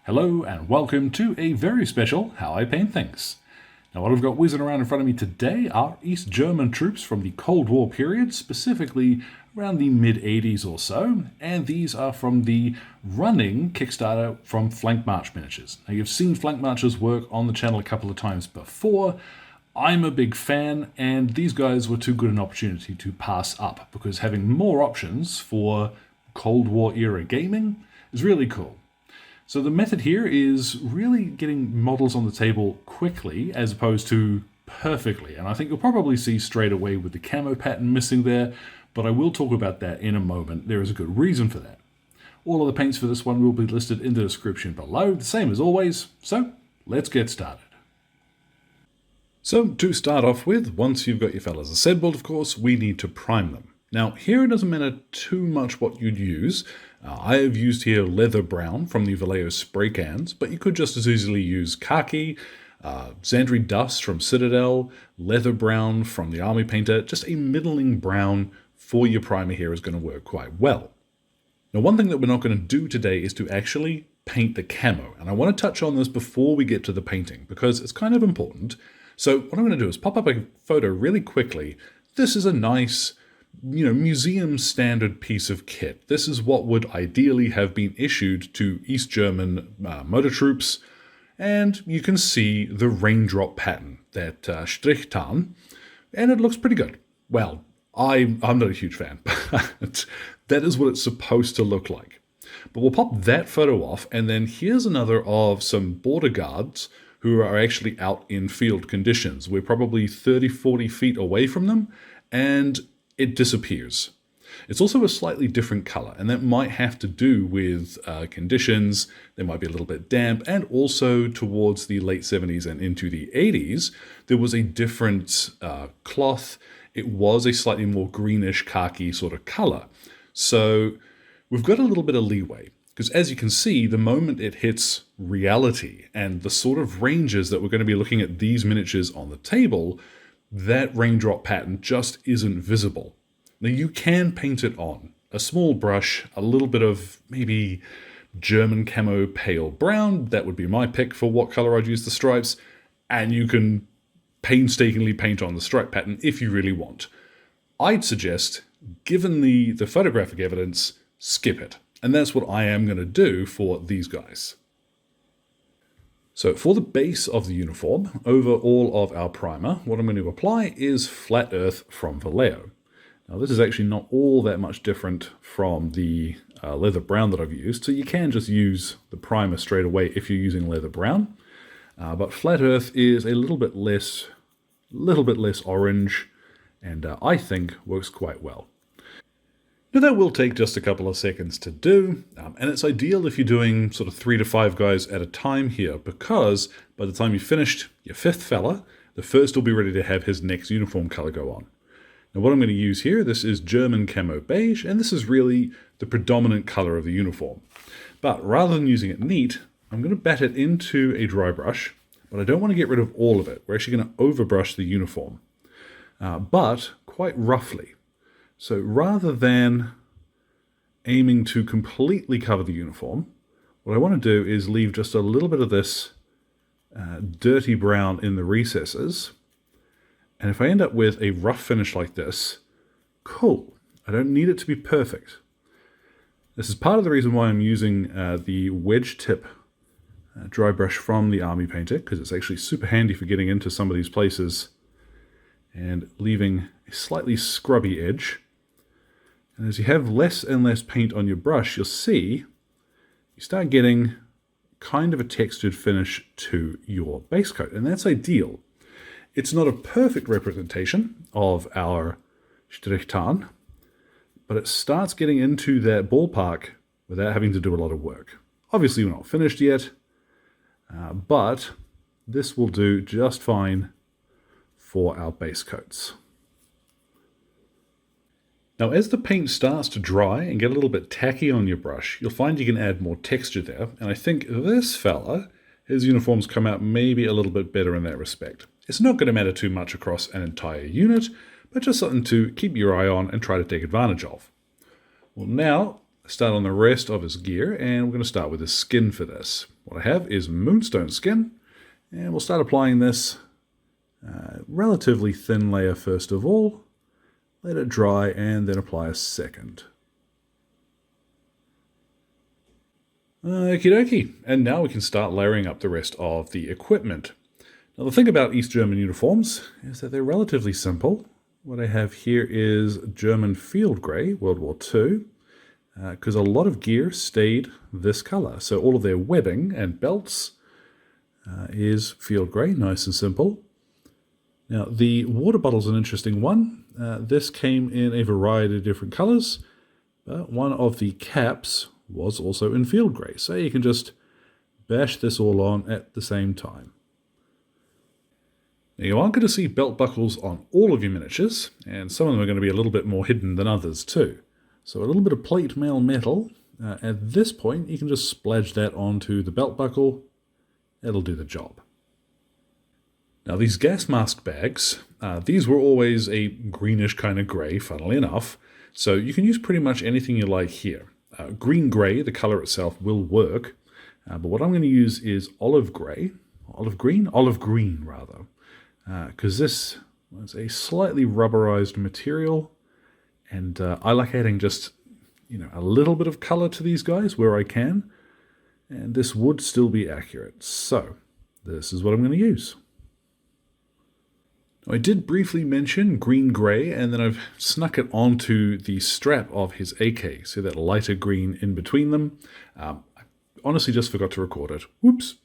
Hello and welcome to a very special How I Paint Things. Now what I've got whizzing around in front of me today are East German troops from the Cold War period, specifically around the mid-80s or so, and these are from the running Kickstarter from Flank March Miniatures. Now you've seen Flank March's work on the channel a couple of times before. I'm a big fan, and these guys were too good an opportunity to pass up, because having more options for Cold War era gaming is really cool. So the method here is really getting models on the table quickly as opposed to perfectly. And I think you'll probably see straight away with the camo pattern missing there, but I will talk about that in a moment. There is a good reason for that. All of the paints for this one will be listed in the description below, the same as always. So let's get started. So to start off with, once you've got your fellas assembled, of course, we need to prime them. Now here it doesn't matter too much what you'd use. I have used here leather brown from the Vallejo spray cans, but you could just as easily use khaki, Xandri dust from Citadel, leather brown from the Army Painter. Just a middling brown for your primer here is going to work quite well. Now one thing that we're not going to do today is to actually paint the camo, and I want to touch on this before we get to the painting because it's kind of important. So what I'm going to do is pop up a photo really quickly. This is a nice, museum standard piece of kit. This is what would ideally have been issued to East German motor troops, and you can see the raindrop pattern, that Strichtarn, and it looks pretty good. Well, I'm not a huge fan, but that is what it's supposed to look like. But we'll pop that photo off, and then here's another of some border guards who are actually out in field conditions. We're probably 30-40 feet away from them, and it disappears. It's also a slightly different color, and that might have to do with conditions. They might be a little bit damp, and also towards the late 70s and into the 80s, there was a different cloth. It was a slightly more greenish khaki sort of color. So we've got a little bit of leeway, because as you can see, the moment it hits reality and the sort of ranges that we're going to be looking at these miniatures on the table, that raindrop pattern just isn't visible. Now you can paint it on. A small brush, a little bit of maybe German camo pale brown, that would be my pick for what color I'd use the stripes, and you can painstakingly paint on the stripe pattern if you really want. I'd suggest, given the photographic evidence, skip it. And that's what I am going to do for these guys. So for the base of the uniform, over all of our primer, what I'm going to apply is Flat Earth from Vallejo. Now this is actually not all that much different from the leather brown that I've used, so you can just use the primer straight away if you're using leather brown. But Flat Earth is a little bit less orange, and I think works quite well. Now that will take just a couple of seconds to do, and it's ideal if you're doing sort of 3 to 5 guys at a time here, because by the time you've finished your 5th fella, the first will be ready to have his next uniform color go on. Now what I'm going to use here, this is German Camo Beige, and this is really the predominant color of the uniform. But rather than using it neat, I'm going to bat it into a dry brush, but I don't want to get rid of all of it. We're actually going to overbrush the uniform, but quite roughly. So rather than aiming to completely cover the uniform, what I want to do is leave just a little bit of this dirty brown in the recesses. And if I end up with a rough finish like this, cool. I don't need it to be perfect. This is part of the reason why I'm using the wedge tip dry brush from the Army Painter, because it's actually super handy for getting into some of these places and leaving a slightly scrubby edge. And as you have less and less paint on your brush, you'll see you start getting kind of a textured finish to your base coat, and that's ideal. It's not a perfect representation of our Strichtarn, but it starts getting into that ballpark without having to do a lot of work. Obviously, we're not finished yet, but this will do just fine for our base coats. Now as the paint starts to dry and get a little bit tacky on your brush, you'll find you can add more texture there, and I think this fella, his uniforms come out maybe a little bit better in that respect. It's not going to matter too much across an entire unit, but just something to keep your eye on and try to take advantage of. Well, now start on the rest of his gear, and we're going to start with his skin for this. What I have is Moonstone skin, and we'll start applying this relatively thin layer first of all, let it dry, and then apply a second. Okie dokie, and now we can start layering up the rest of the equipment. Now the thing about East German uniforms is that they're relatively simple. What I have here is German field grey, World War II, because a lot of gear stayed this color. So all of their webbing and belts is field grey, nice and simple. Now the water bottle's an interesting one. This came in a variety of different colors, but one of the caps was also in field grey. So you can just bash this all on at the same time. Now you aren't going to see belt buckles on all of your miniatures, and some of them are going to be a little bit more hidden than others too. So a little bit of plate mail metal. At this point you can just splodge that onto the belt buckle. It'll do the job. Now these gas mask bags, these were always a greenish kind of grey, funnily enough, so you can use pretty much anything you like here. Green-grey, the color itself, will work, but what I'm going to use is olive green rather, because this was a slightly rubberized material, and I like adding just a little bit of color to these guys where I can, and this would still be accurate. So this is what I'm going to use. I did briefly mention green-grey, and then I've snuck it onto the strap of his AK, so that lighter green in between them. I honestly just forgot to record it. Whoops.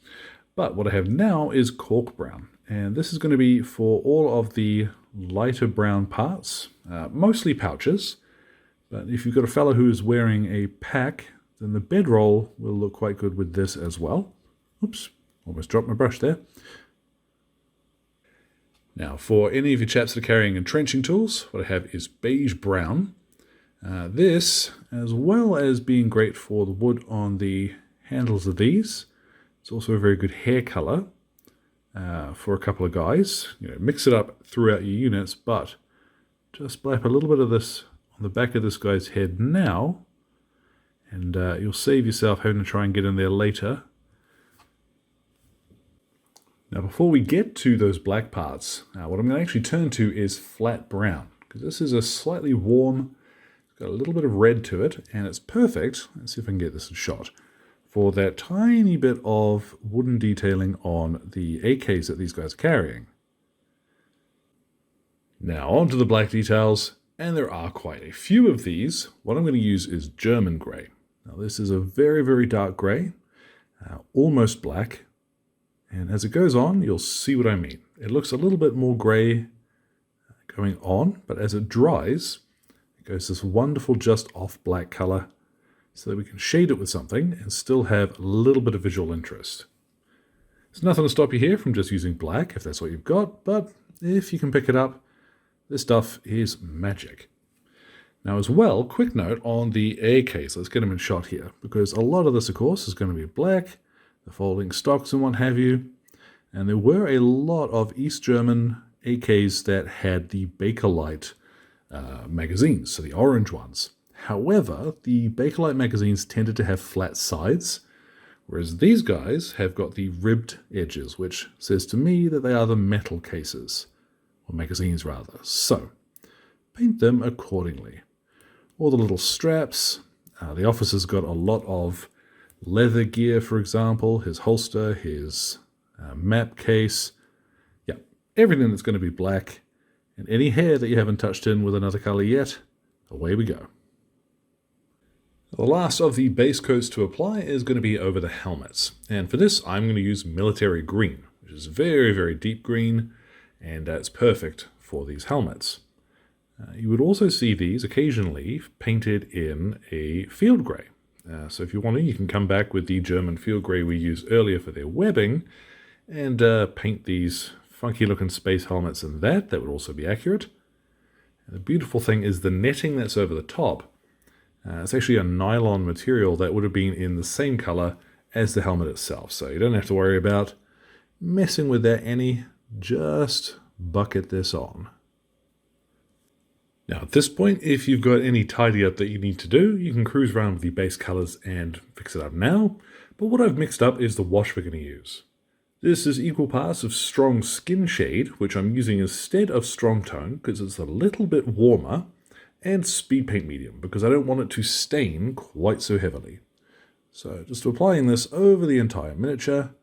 But what I have now is Cork Brown, and this is going to be for all of the lighter brown parts, mostly pouches, but if you've got a fellow who is wearing a pack, then the bedroll will look quite good with this as well. Oops, almost dropped my brush there. Now, for any of you chaps that are carrying entrenching tools, what I have is Beige Brown. This, as well as being great for the wood on the handles of these, it's also a very good hair color for a couple of guys. Mix it up throughout your units, but just blap a little bit of this on the back of this guy's head now, and you'll save yourself having to try and get in there later. Now before we get to those black parts, what I'm going to actually turn to is flat brown, because this is a slightly warm, it's got a little bit of red to it, and it's perfect, let's see if I can get this in shot, for that tiny bit of wooden detailing on the AKs that these guys are carrying. Now onto the black details, and there are quite a few of these. What I'm going to use is German grey. Now this is a very, very dark grey, almost black. And as it goes on, you'll see what I mean. It looks a little bit more grey going on, but as it dries, it goes this wonderful just off black color so that we can shade it with something and still have a little bit of visual interest. There's nothing to stop you here from just using black if that's what you've got, but if you can pick it up, this stuff is magic. Now as well, quick note on the AKs. Let's get them in shot here, because a lot of this, of course, is going to be black, the folding stocks and what have you, and there were a lot of East German AKs that had the Bakelite magazines, so the orange ones. However, the Bakelite magazines tended to have flat sides, whereas these guys have got the ribbed edges, which says to me that they are the metal cases, or magazines rather. So, paint them accordingly. All the little straps, the officer's got a lot of leather gear, for example, his holster, his map case, everything that's going to be black, and any hair that you haven't touched in with another color yet, away we go. The last of the base coats to apply is going to be over the helmets, and for this I'm going to use military green, which is very, very deep green, and it's perfect for these helmets. You would also see these occasionally painted in a field grey. So if you want to, you can come back with the German field grey we used earlier for their webbing and paint these funky looking space helmets in that. That would also be accurate. And the beautiful thing is the netting that's over the top. It's actually a nylon material that would have been in the same color as the helmet itself. So you don't have to worry about messing with that any. Just bucket this on. Now at this point, if you've got any tidy up that you need to do, you can cruise around with the base colors and fix it up now. But what I've mixed up is the wash we're going to use. This is equal parts of strong skin shade, which I'm using instead of strong tone because it's a little bit warmer, and speed paint medium because I don't want it to stain quite so heavily. So just applying this over the entire miniature,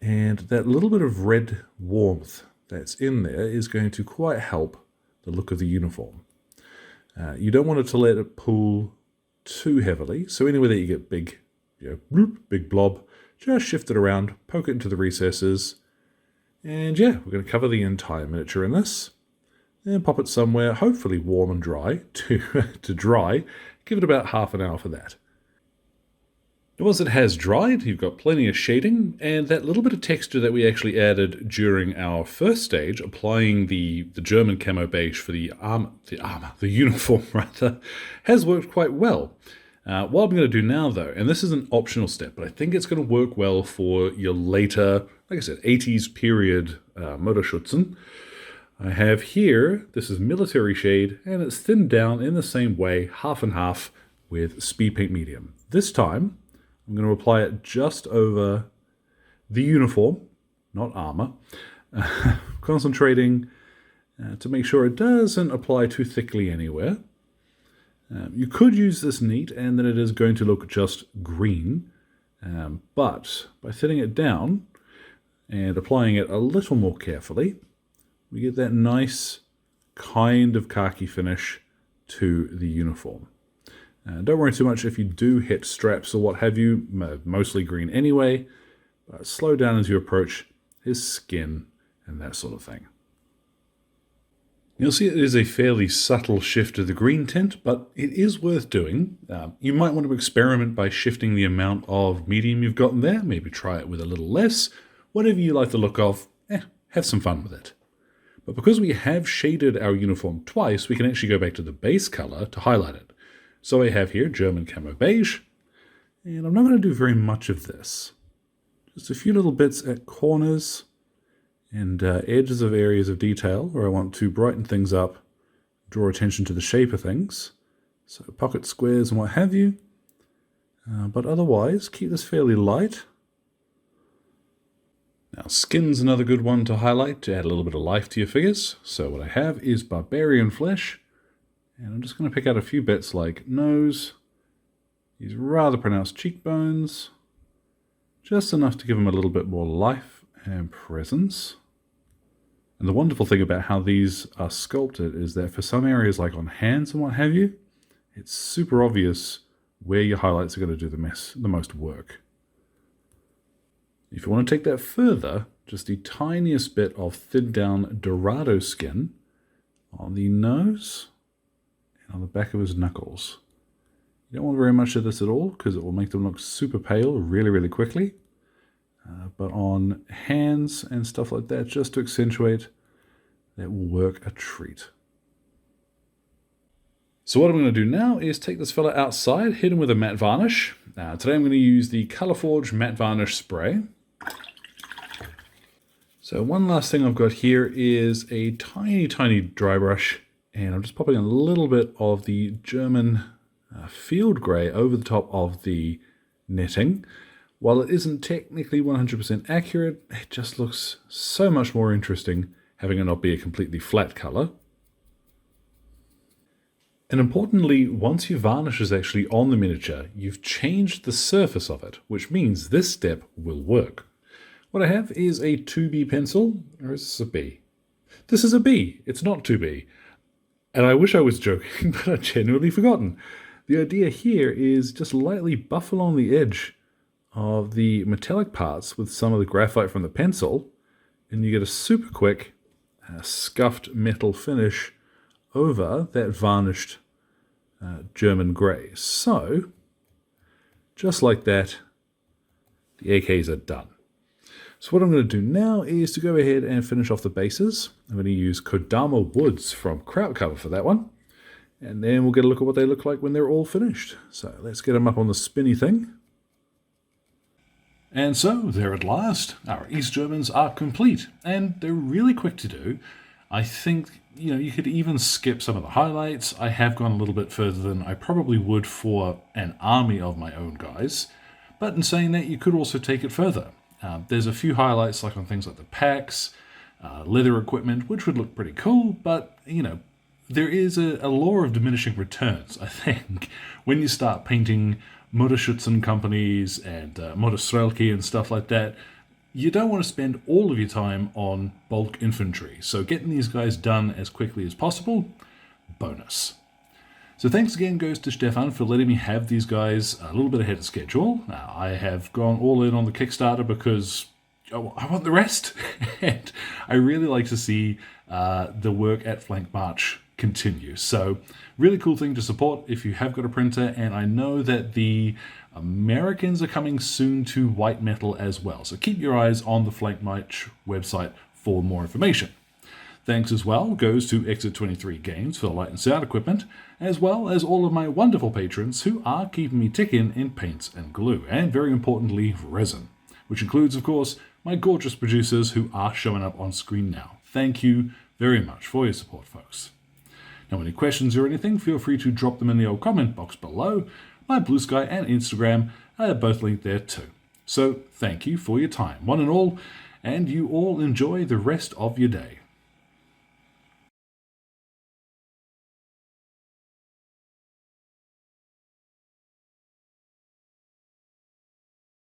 and that little bit of red warmth that's in there is going to quite help the look of the uniform. You don't want it to let it pool too heavily, so anywhere that you get big, big blob, just shift it around, poke it into the recesses, and yeah, we're going to cover the entire miniature in this, and pop it somewhere, hopefully warm and dry, to dry. Give it about half an hour for that. Once it has dried, you've got plenty of shading, and that little bit of texture that we actually added during our first stage, applying the German camo beige for the uniform rather, has worked quite well. What I'm going to do now though, and this is an optional step, but I think it's going to work well for your later, like I said, 80s period Motorschützen. I have here, this is military shade, and it's thinned down in the same way, half and half, with speed paint medium. This time, I'm going to apply it just over the uniform, not armor, concentrating to make sure it doesn't apply too thickly anywhere. You could use this neat and then it is going to look just green, but by thinning it down and applying it a little more carefully, we get that nice kind of khaki finish to the uniform. Don't worry too much if you do hit straps or what have you, mostly green anyway, but slow down as you approach his skin and that sort of thing. You'll see it is a fairly subtle shift to the green tint, but it is worth doing. You might want to experiment by shifting the amount of medium you've gotten there, maybe try it with a little less. Whatever you like the look of, have some fun with it. But because we have shaded our uniform twice, we can actually go back to the base color to highlight it. So I have here German camo beige, and I'm not going to do very much of this. Just a few little bits at corners and edges of areas of detail where I want to brighten things up, draw attention to the shape of things. So pocket squares and what have you. But otherwise, keep this fairly light. Now, skin's another good one to highlight to add a little bit of life to your figures. So what I have is barbarian flesh. And I'm just going to pick out a few bits like nose, these rather pronounced cheekbones, just enough to give them a little bit more life and presence. And the wonderful thing about how these are sculpted is that for some areas like on hands and what have you, it's super obvious where your highlights are going to do the most work. If you want to take that further, just the tiniest bit of thinned down Dorado skin on the nose and on the back of his knuckles. You don't want very much of this at all because it will make them look super pale really, really quickly. But on hands and stuff like that, just to accentuate, that will work a treat. So what I'm going to do now is take this fella outside, hit him with a matte varnish. Today I'm going to use the Colorforge matte varnish spray. So one last thing I've got here is a tiny, tiny dry brush, and I'm just popping a little bit of the German field grey over the top of the netting. While it isn't technically 100% accurate, it just looks so much more interesting having it not be a completely flat colour. And importantly, once your varnish is actually on the miniature, you've changed the surface of it, which means this step will work. What I have is a 2B pencil, or is this a B? This is a B, it's not 2B. And I wish I was joking, but I've genuinely forgotten. The idea here is just lightly buff along the edge of the metallic parts with some of the graphite from the pencil, and you get a super quick scuffed metal finish over that varnished German grey. So, just like that, the AKs are done. So what I'm going to do now is to go ahead and finish off the bases. I'm going to use Kodama Woods from Kraut Cover for that one. And then we'll get a look at what they look like when they're all finished. So let's get them up on the spinny thing. And so, there at last, our East Germans are complete. And they're really quick to do. I think you could even skip some of the highlights. I have gone a little bit further than I probably would for an army of my own guys. But in saying that, you could also take it further. There's a few highlights like on things like the packs, leather equipment, which would look pretty cool, but, there is a law of diminishing returns, I think, when you start painting Motorschützen companies and Motostrelki and stuff like that. You don't want to spend all of your time on bulk infantry, so getting these guys done as quickly as possible, bonus. So thanks again goes to Stefan for letting me have these guys a little bit ahead of schedule. I have gone all in on the Kickstarter because I want the rest, and I really like to see the work at Flank March continue. So really cool thing to support if you have got a printer, and I know that the Americans are coming soon to white metal as well. So keep your eyes on the Flank March website for more information. Thanks as well goes to Exit 23 Games for the light and sound equipment, as well as all of my wonderful patrons who are keeping me ticking in paints and glue, and very importantly, resin, which includes, of course, my gorgeous producers who are showing up on screen now. Thank you very much for your support, folks. Now, any questions or anything, feel free to drop them in the old comment box below. My Blue Sky and Instagram are both linked there too. So thank you for your time, one and all, and you all enjoy the rest of your day.